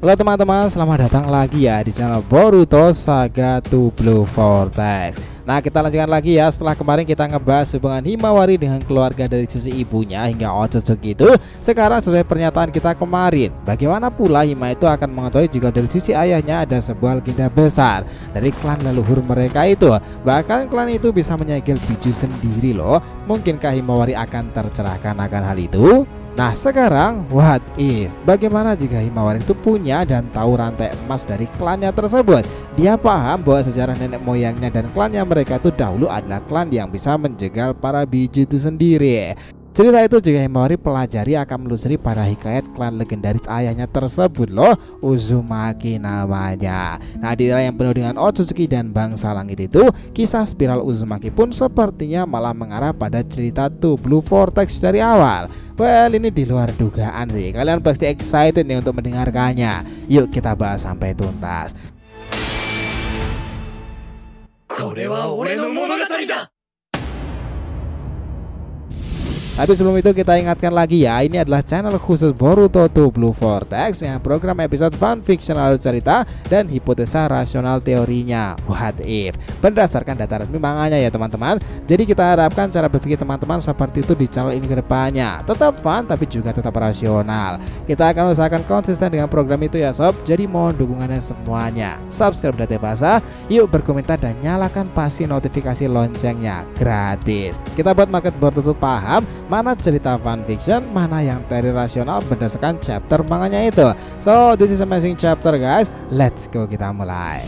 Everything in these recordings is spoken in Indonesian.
Halo teman-teman, selamat datang lagi ya di channel Boruto Saga to Blue Vortex. Nah, kita lanjutkan lagi ya. Setelah kemarin kita ngebahas hubungan Himawari dengan keluarga dari sisi ibunya hingga Otsutsuki itu. Sekarang sesuai pernyataan kita kemarin, bagaimana pula Hima itu akan mengetahui jika dari sisi ayahnya ada sebuah legenda besar dari klan leluhur mereka itu. Bahkan klan itu bisa menyegel Biju sendiri loh. Mungkinkah Himawari akan tercerahkan akan hal itu? Nah sekarang what if, bagaimana jika Himawari itu punya dan tahu rantai emas dari klannya tersebut. Dia paham bahwa sejarah nenek moyangnya dan klannya mereka itu dahulu adalah klan yang bisa menjegal para biju itu sendiri. Cerita itu jika Himawari pelajari akan melusuri pada hikayat klan legendaris ayahnya tersebut loh, Uzumaki namanya. Nah di era yang penuh dengan Otsutsuki dan bangsa langit itu, kisah spiral Uzumaki pun sepertinya malah mengarah pada cerita To Blue Vortex dari awal. Well, ini di luar dugaan sih. Kalian pasti excited nih untuk mendengarkannya. Yuk kita bahas sampai tuntas. Tapi sebelum itu kita ingatkan lagi ya, ini adalah channel khusus Boruto To Blue Vortex yang program episode fanfiction alur cerita dan hipotesa rasional teorinya what if berdasarkan data resmi manganya ya teman-teman. Jadi kita harapkan cara berpikir teman-teman seperti itu di channel ini ke depannya. Tetap fun tapi juga tetap rasional. Kita akan usahakan konsisten dengan program itu ya sob. Jadi mohon dukungannya semuanya. Subscribe dan bahasa, yuk berkomentar dan nyalakan pasti notifikasi loncengnya gratis. Kita buat market board itu paham mana cerita fanfiction, mana yang teori rasional berdasarkan chapter manganya itu. So this is amazing chapter guys. Let's go, kita mulai.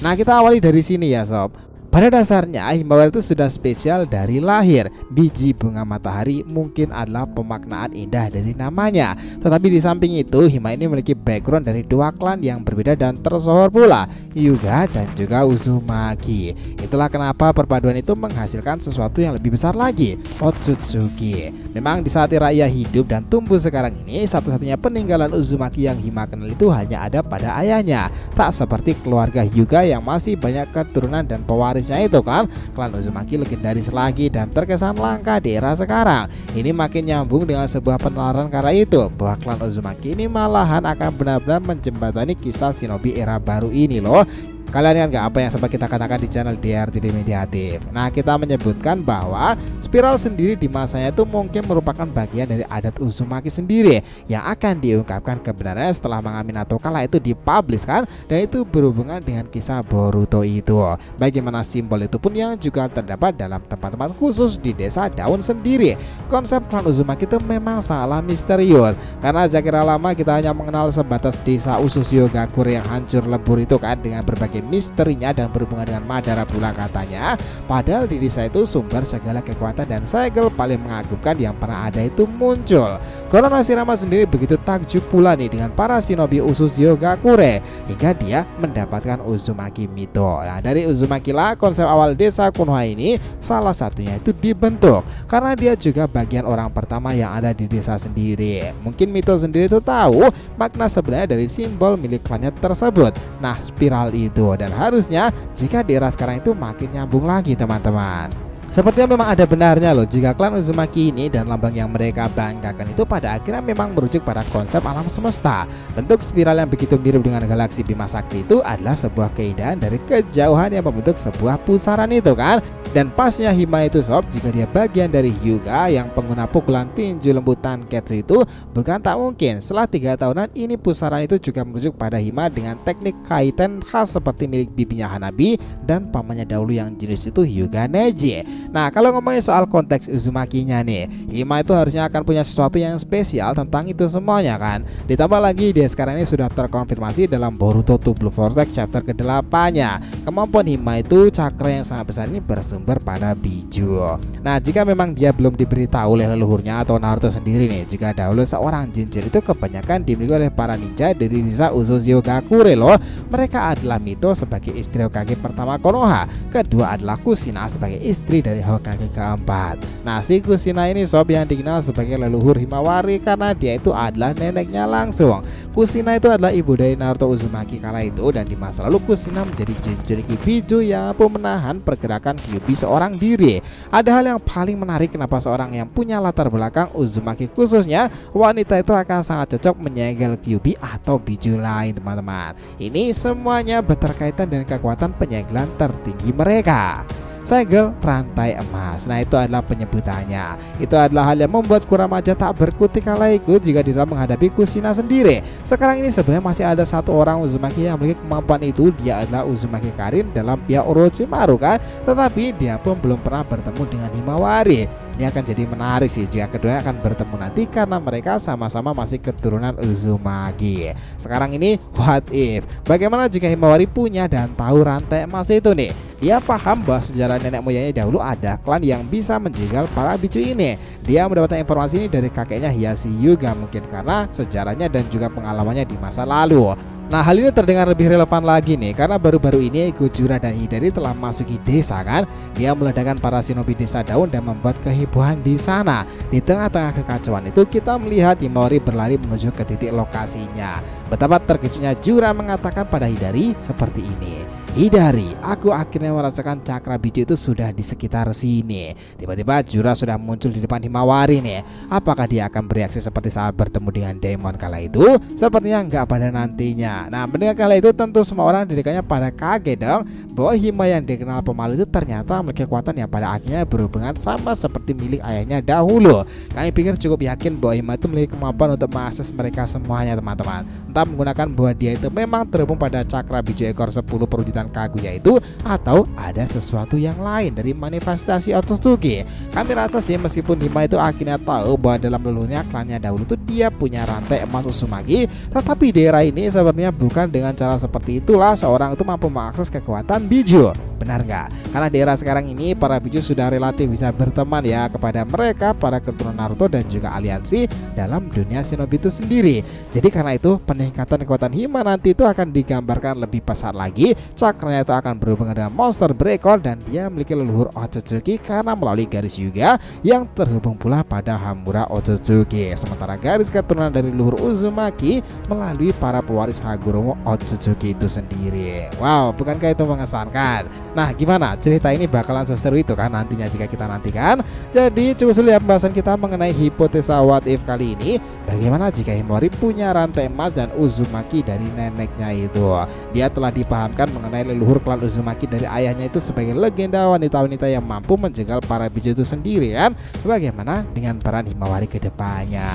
Nah kita awali dari sini ya sob. Pada dasarnya Himawari itu sudah spesial dari lahir. Biji bunga matahari mungkin adalah pemaknaan indah dari namanya. Tetapi di samping itu Hima ini memiliki background dari dua klan yang berbeda dan tersohor pula, Hyuga dan juga Uzumaki. Itulah kenapa perpaduan itu menghasilkan sesuatu yang lebih besar lagi, Otsutsuki. Memang di saat era ia hidup dan tumbuh sekarang ini, satu-satunya peninggalan Uzumaki yang Hima kenal itu hanya ada pada ayahnya. Tak seperti keluarga Hyuga yang masih banyak keturunan dan pewaris itu kan. Klan Uzumaki legendaris lagi dan terkesan langka di era sekarang. Ini makin nyambung dengan sebuah penalaran karena itu bahwa klan Uzumaki ini malahan akan benar-benar menjembatani kisah shinobi era baru ini loh. Kalian kan nggak apa yang sempat kita katakan di channel DRTV Mediatif. Nah kita menyebutkan bahwa spiral sendiri di masanya itu mungkin merupakan bagian dari adat Uzumaki sendiri yang akan diungkapkan kebenarannya setelah Manga Minato kala itu dipublish kan. Dan itu berhubungan dengan kisah Boruto itu. Bagaimana simbol itu pun yang juga terdapat dalam tempat-tempat khusus di desa daun sendiri. Konsep klan Uzumaki itu memang sangatlah misterius, karena sejak lama kita hanya mengenal sebatas desa Ususio Gakure yang hancur lebur itu kan, dengan berbagai misterinya dan berhubungan dengan Madara pula katanya. Padahal di desa itu sumber segala kekuatan dan segel paling mengagumkan yang pernah ada itu muncul. Konoha Shirama sendiri begitu takjub pula nih dengan para shinobi Ususio Gakure hingga dia mendapatkan Uzumaki Mito. Nah dari Uzumaki lah konsep awal desa Konoha ini salah satunya itu dibentuk, karena dia juga bagian orang pertama yang ada di desa sendiri. Mungkin Mito sendiri itu tahu makna sebenarnya dari simbol milik klannya tersebut. Nah spiral itu, dan harusnya jika di era sekarang itu makin nyambung lagi teman-teman. Sepertinya memang ada benarnya loh jika klan Uzumaki ini dan lambang yang mereka banggakan itu pada akhirnya memang merujuk pada konsep alam semesta. Bentuk spiral yang begitu mirip dengan galaksi Bima Sakti itu adalah sebuah keindahan dari kejauhan yang membentuk sebuah pusaran itu kan. Dan pasnya Hima itu sob, jika dia bagian dari Hyuga yang pengguna pukulan tinju lembu Tanketsu itu, bukan tak mungkin setelah 3 tahunan ini pusaran itu juga merujuk pada Hima dengan teknik kaiten khas seperti milik bibinya Hanabi dan pamannya dahulu yang jenis itu Hyuga Neji. Nah kalau ngomongin soal konteks Uzumakinya nih, Hima itu harusnya akan punya sesuatu yang spesial tentang itu semuanya kan. Ditambah lagi dia sekarang ini sudah terkonfirmasi dalam Boruto To Blue Vortex chapter ke-8-nya. Kemampuan Hima itu cakra yang sangat besar ini bersumber pada biju. Nah jika memang dia belum diberitahu oleh leluhurnya atau Naruto sendiri nih, jika dahulu seorang jinjir itu kebanyakan dimiliki oleh para ninja dari desa Ususio Gakure loh. Mereka adalah Mito sebagai istri Hokage pertama Konoha, kedua adalah Kushina sebagai istri dari Hokage keempat. Nah, si Kushina ini sob yang dikenal sebagai leluhur Himawari karena dia itu adalah neneknya langsung. Kushina itu adalah ibu dari Naruto Uzumaki kala itu, dan di masa lalu Kushina menjadi Jinchuriki Biju yang mampu menahan pergerakan Kyuubi seorang diri. Ada hal yang paling menarik kenapa seorang yang punya latar belakang Uzumaki, khususnya wanita, itu akan sangat cocok menyegel Kyuubi atau Biju lain, teman-teman. Ini semuanya berkaitan dengan kekuatan penyegelan tertinggi mereka. Segel rantai emas. Nah, itu adalah penyebutannya. Itu adalah hal yang membuat Kuramaja tak berkutik kala itu jika di dalam menghadapi Kushina sendiri. Sekarang ini sebenarnya masih ada satu orang Uzumaki yang memiliki kemampuan itu. Dia adalah Uzumaki Karin dalam pihak Orochimaru kan. Tetapi dia pun belum pernah bertemu dengan Himawari. Ini akan jadi menarik sih jika keduanya akan bertemu nanti karena mereka sama-sama masih keturunan Uzumaki. Sekarang ini what if? Bagaimana jika Himawari punya dan tahu rantai emas itu nih? Dia paham bahwa sejarah nenek moyangnya dahulu ada klan yang bisa menjegal para Biju ini. Dia mendapatkan informasi ini dari kakeknya Hiashi Hyuga, mungkin karena sejarahnya dan juga pengalamannya di masa lalu. Nah, hal ini terdengar lebih relevan lagi nih karena baru-baru ini Gojira dan Hidari telah masuki desa kan. Dia meledakkan para shinobi desa daun dan membuat kehebohan di sana. Di tengah-tengah kekacauan itu kita melihat Himawari berlari menuju ke titik lokasinya. Betapa terkejutnya Jura mengatakan pada Hidari seperti ini. Hidari, aku akhirnya merasakan cakra biju itu sudah di sekitar sini. Tiba-tiba Jura sudah muncul di depan Himawari nih. Apakah dia akan bereaksi seperti saat bertemu dengan Demon kala itu? Sepertinya enggak pada nantinya. Nah, mendengar kala itu tentu semua orang dirikannya pada kaget dong bahwa Hima yang dikenal pemalu itu ternyata memiliki kekuatan yang pada akhirnya berhubungan sama seperti milik ayahnya dahulu. Kami pikir cukup yakin bahwa Hima itu memiliki kemampuan untuk mengakses mereka semuanya, teman-teman. Entah menggunakan bahwa dia itu memang terhubung pada cakra biju ekor 10 perwujudan Kaguya itu, atau ada sesuatu yang lain dari manifestasi Otsutsuki. Kami rasa sih meskipun Hima itu akhirnya tahu bahwa dalam leluhurnya klannya dahulu tuh dia punya rantai emas Uzumaki, tetapi di era ini sepertinya bukan dengan cara seperti itulah seorang itu mampu mengakses kekuatan biju. Benar nggak? Karena di era sekarang ini para biju sudah relatif bisa berteman ya kepada mereka para keturunan Naruto dan juga aliansi dalam dunia shinobi itu sendiri. Jadi karena itu peningkatan kekuatan Hima nanti itu akan digambarkan lebih pesat lagi. Cakranya itu akan berhubungan dengan monster berekor dan dia memiliki leluhur Otsutsuki karena melalui garis Hyuga yang terhubung pula pada Hamura Otsutsuki. Sementara garis keturunan dari leluhur Uzumaki melalui para pewaris Hagoromo Otsutsuki itu sendiri. Wow, bukankah itu mengesankan? Nah, gimana? Cerita ini bakalan seseru itu kan nantinya jika kita nantikan. Jadi cukup dulu ya pembahasan kita mengenai hipotesa what if kali ini. Bagaimana jika Himawari punya rantai emas dan Uzumaki dari neneknya itu? Dia telah dipahamkan mengenai leluhur klan Uzumaki dari ayahnya itu sebagai legenda wanita-wanita yang mampu menjegal para biju itu sendiri kan. Bagaimana dengan peran Himawari ke depannya?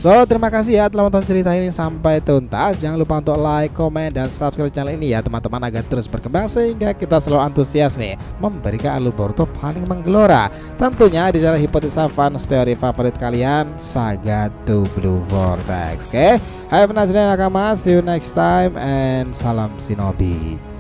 So, terima kasih ya telah menonton cerita ini sampai tuntas. Jangan lupa untuk like, komen, dan subscribe channel ini ya teman-teman agar terus berkembang sehingga kita selalu antusias nih memberikan alur Boruto paling menggelora. Tentunya di channel hipotesa fans teori favorit kalian, Saga to Blue Vortex. Oke, have a nice day nakama, see you next time and salam shinobi.